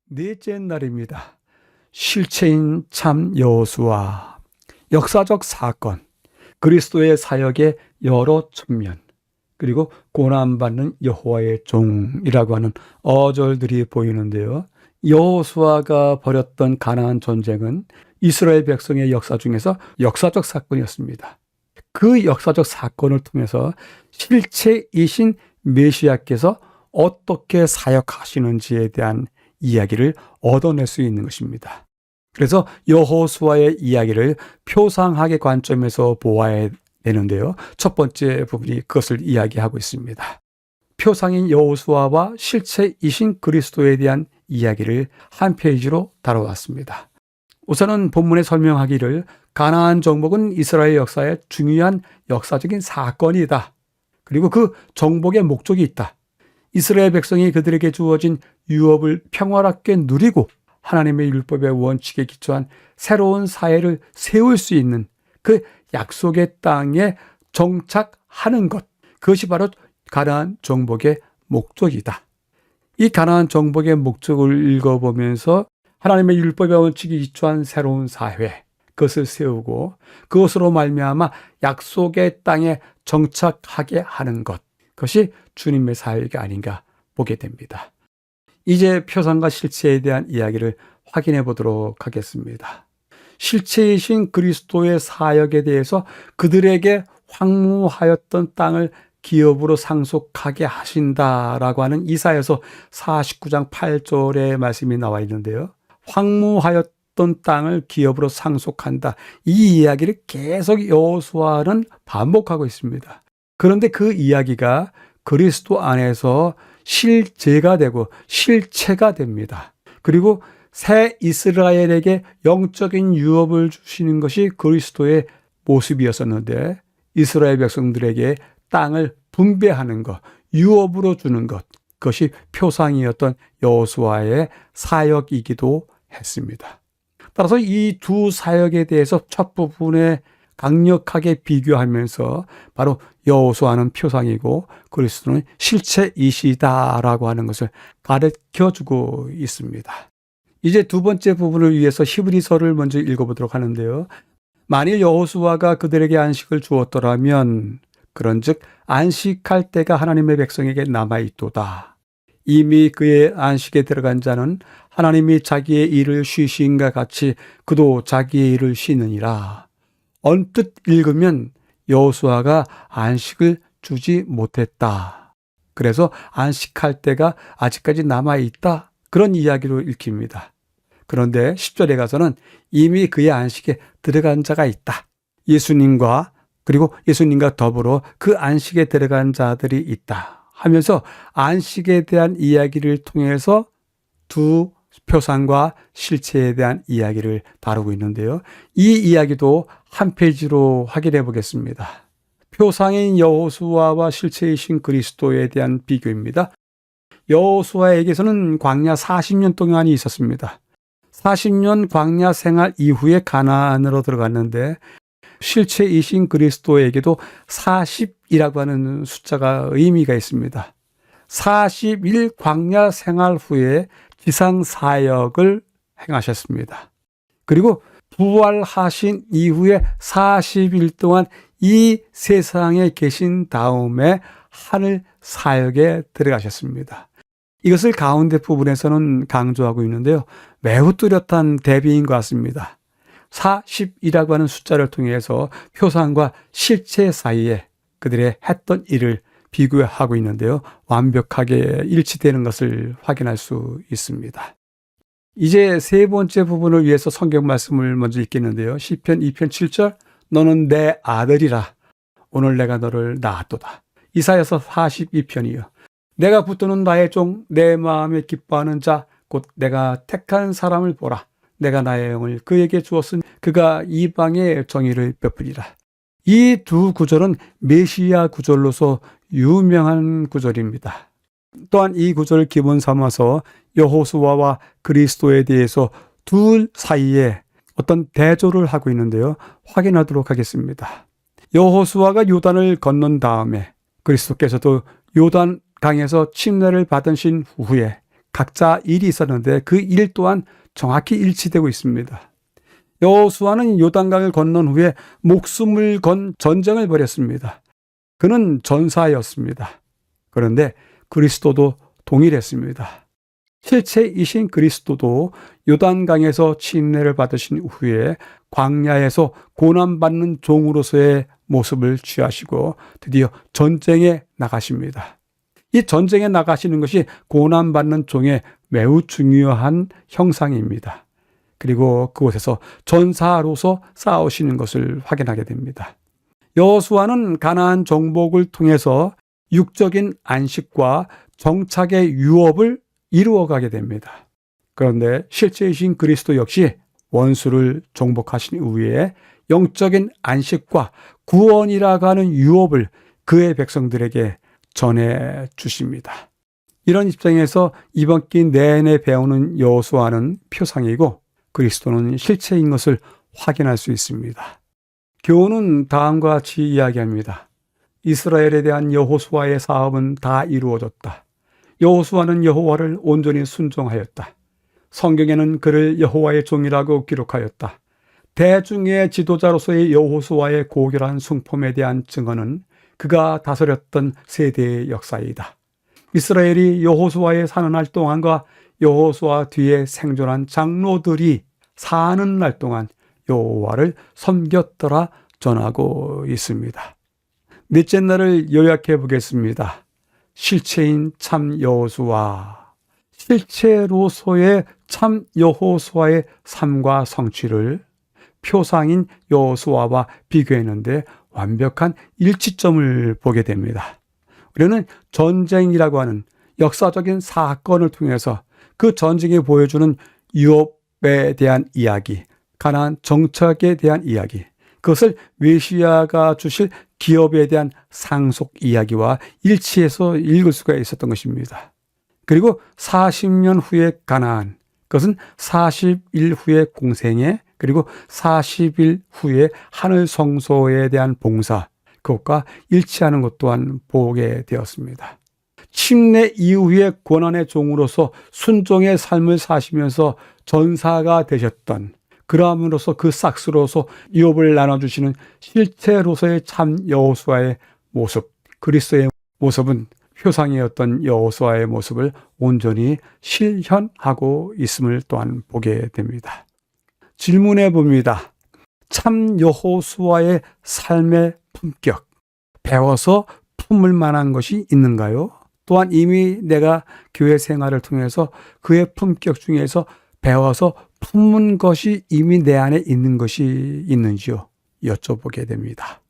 넷째 날입니다. 실체인 참 여호수아, 역사적 사건, 그리스도의 사역의 여러 측면, 그리고 고난받는 여호와의 종이라고 하는 어절들이 보이는데요. 여호수아가 벌였던 가나안 전쟁은 이스라엘 백성의 역사 중에서 역사적 사건이었습니다. 그 역사적 사건을 통해서 실체이신 메시아께서 어떻게 사역하시는지에 대한 이야기를 얻어낼 수 있는 것입니다. 그래서 여호수아의 이야기를 표상학의 관점에서 보아야 되는데요. 첫 번째 부분이 그것을 이야기하고 있습니다. 표상인 여호수아와 실체이신 그리스도에 대한 이야기를 한 페이지로 다뤄왔습니다. 우선은 본문에 설명하기를 가나안 정복은 이스라엘 역사의 중요한 역사적인 사건이다. 그리고 그 정복의 목적이 있다. 이스라엘 백성이 그들에게 주어진 유업을 평화롭게 누리고 하나님의 율법의 원칙에 기초한 새로운 사회를 세울 수 있는 그 약속의 땅에 정착하는 것, 그것이 바로 가나안 정복의 목적이다. 이 가나안 정복의 목적을 읽어보면서 하나님의 율법의 원칙에 기초한 새로운 사회, 그것을 세우고 그것으로 말미암아 약속의 땅에 정착하게 하는 것, 그것이 주님의 사역이 아닌가 보게 됩니다. 이제 표상과 실체에 대한 이야기를 확인해 보도록 하겠습니다. 실체이신 그리스도의 사역에 대해서 그들에게 황무하였던 땅을 기업으로 상속하게 하신다라고 하는 이사야서 49장 8절의 말씀이 나와 있는데요. 황무하였던 땅을 기업으로 상속한다. 이 이야기를 계속 여호수아는 반복하고 있습니다. 그런데 그 이야기가 그리스도 안에서 실제가 되고 실체가 됩니다. 그리고 새 이스라엘에게 영적인 유업을 주시는 것이 그리스도의 모습이었었는데 이스라엘 백성들에게 땅을 분배하는 것, 유업으로 주는 것, 그것이 표상이었던 여호수아의 사역이기도 했습니다. 따라서 이 두 사역에 대해서 첫 부분에 강력하게 비교하면서 바로 여호수아는 표상이고 그리스도는 실체이시다라고 하는 것을 가르쳐주고 있습니다. 이제 두 번째 부분을 위해서 히브리서를 먼저 읽어보도록 하는데요. 만일 여호수아가 그들에게 안식을 주었더라면 그런즉 안식할 때가 하나님의 백성에게 남아있도다. 이미 그의 안식에 들어간 자는 하나님이 자기의 일을 쉬신과 같이 그도 자기의 일을 쉬느니라. 언뜻 읽으면 여호수아가 안식을 주지 못했다. 그래서 안식할 때가 아직까지 남아있다. 그런 이야기로 읽힙니다. 그런데 10절에 가서는 이미 그의 안식에 들어간 자가 있다. 예수님과 그리고 예수님과 더불어 그 안식에 들어간 자들이 있다. 하면서 안식에 대한 이야기를 통해서 두 표상과 실체에 대한 이야기를 다루고 있는데요. 이 이야기도 한 페이지로 확인해 보겠습니다. 표상인 여호수아와 실체이신 그리스도에 대한 비교입니다. 여호수아에게서는 광야 40년 동안이 있었습니다. 40년 광야 생활 이후에 가나안으로 들어갔는데 실체이신 그리스도에게도 40이라고 하는 숫자가 의미가 있습니다. 40일 광야 생활 후에 지상 사역을 행하셨습니다. 그리고 부활하신 이후에 40일 동안 이 세상에 계신 다음에 하늘 사역에 들어가셨습니다. 이것을 가운데 부분에서는 강조하고 있는데요. 매우 뚜렷한 대비인 것 같습니다. 40이라고 하는 숫자를 통해서 표상과 실체 사이에 그들의 했던 일을 비교하고 있는데요. 완벽하게 일치되는 것을 확인할 수 있습니다. 이제 세 번째 부분을 위해서 성경 말씀을 먼저 읽겠는데요. 시편 2편 7절 너는 내 아들이라 오늘 내가 너를 낳았도다. 이사야서 42편이요. 내가 붙드는 나의 종 내 마음에 기뻐하는 자 곧 내가 택한 사람을 보라. 내가 나의 영을 그에게 주었으니 그가 이방의 정의를 베푸리라. 이 두 구절은 메시아 구절로서 유명한 구절입니다. 또한 이 구절을 기본 삼아서 여호수아와 그리스도에 대해서 둘 사이에 어떤 대조를 하고 있는데요. 확인하도록 하겠습니다. 여호수아가 요단을 건넌 다음에 그리스도께서도 요단 강에서 침례를 받으신 후에 각자 일이 있었는데 그 일 또한 정확히 일치되고 있습니다. 여호수아는 요단강을 건넌 후에 목숨을 건 전쟁을 벌였습니다. 그는 전사였습니다. 그런데 그리스도도 동일했습니다. 실체이신 그리스도도 요단강에서 침례를 받으신 후에 광야에서 고난받는 종으로서의 모습을 취하시고 드디어 전쟁에 나가십니다. 이 전쟁에 나가시는 것이 고난받는 종의 매우 중요한 형상입니다. 그리고 그곳에서 전사로서 싸우시는 것을 확인하게 됩니다. 여호수아는 가나안 정복을 통해서 육적인 안식과 정착의 유업을 이루어가게 됩니다. 그런데 실제이신 그리스도 역시 원수를 정복하신 이후에 영적인 안식과 구원이라고 하는 유업을 그의 백성들에게 전해 주십니다. 이런 입장에서 이번 기 내내 배우는 여호수아는 표상이고 그리스도는 실체인 것을 확인할 수 있습니다. 교훈은 다음과 같이 이야기합니다. 이스라엘에 대한 여호수아의 사업은 다 이루어졌다. 여호수아는 여호와를 온전히 순종하였다. 성경에는 그를 여호와의 종이라고 기록하였다. 대중의 지도자로서의 여호수아의 고결한 숭품에 대한 증언은 그가 다스렸던 세대의 역사이다. 이스라엘이 여호수아의 사는 날 동안과 여호수아 뒤에 생존한 장로들이 사는 날 동안 여호와를 섬겼더라 전하고 있습니다. 넷째 날을 요약해 보겠습니다. 실체인 참 여호수아, 실체로서의 참 여호수아의 삶과 성취를 표상인 여호수아와 비교했는데 완벽한 일치점을 보게 됩니다. 우리는 전쟁이라고 하는 역사적인 사건을 통해서 그 전쟁이 보여주는 유업에 대한 이야기, 가나안 정착에 대한 이야기, 그것을 메시아가 주실 기업에 대한 상속 이야기와 일치해서 읽을 수가 있었던 것입니다. 그리고 40년 후의 가나안, 그것은 40일 후의 공생애, 그리고 40일 후에 하늘 성소에 대한 봉사, 그것과 일치하는 것 또한 보게 되었습니다. 침례 이후의 고난의 종으로서 순종의 삶을 사시면서 전사가 되셨던, 그러함으로써 그 삭스로서 유업을 나눠주시는 실체로서의 참 여호수아의 모습, 그리스도의 모습은 표상이었던 여호수아의 모습을 온전히 실현하고 있음을 또한 보게 됩니다. 질문해 봅니다. 참 여호수아의 삶의 품격, 배워서 품을 만한 것이 있는가요? 또한 이미 내가 교회 생활을 통해서 그의 품격 중에서 배워서 품은 것이 이미 내 안에 있는 것이 있는지요? 여쭤보게 됩니다.